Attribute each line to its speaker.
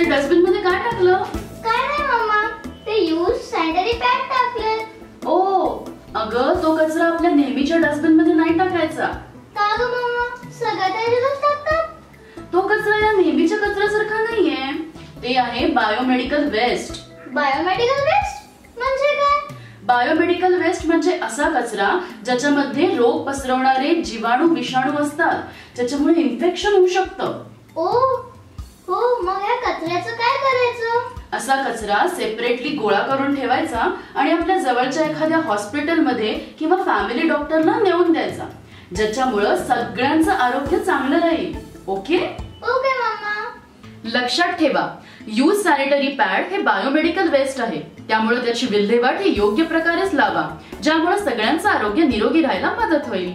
Speaker 1: Dustbin मध्ये काय टाकलं?
Speaker 2: काय नाही मम्मा, ते यूज सॅनिटरी पॅड टाकले.
Speaker 1: ओ अगं, तो कचरा आपल्या नेहमीच्या डस्टबिन मध्ये नाही टाकायचा.
Speaker 2: का ग मम्मा, सगळ्या त्याच्यातच टाकतात?
Speaker 1: तो कचरा या नेहमीच्या कचऱ्यासारखा नाहीये. ते आहे बायोमेडिकल वेस्ट.
Speaker 2: बायोमेडिकल वेस्ट म्हणजे काय?
Speaker 1: बायोमेडिकल वेस्ट म्हणजे असा कचरा ज्याच्यामध्ये रोग पसरवणारे जीवाणू विषाणू असतात, ज्याच्यामुळे इन्फेक्शन होऊ शकतं.
Speaker 2: ओ हो, मग या कचऱ्याचं काय करायचं?
Speaker 1: असा कचरा सेपरेटली गोळा करून ठेवायचा आणि आपल्या जवळच्या एखाद्या हॉस्पिटलमध्ये किंवा फॅमिली डॉक्टरला नेऊन द्यायचा, ज्याच्यामुळे सगळ्यांचं आरोग्य चांगलं राहील. Okay
Speaker 2: okay mama.
Speaker 1: लक्षात ठेवा, यूज सॅनिटरी पॅड हे बायोमेडिकल वेस्ट आहे, त्यामुळे त्याची विल्हेवाट ही योग्य प्रकारेच लावा, ज्यामुळे सगळ्यांचं आरोग्य निरोगी राहायला मदत होईल.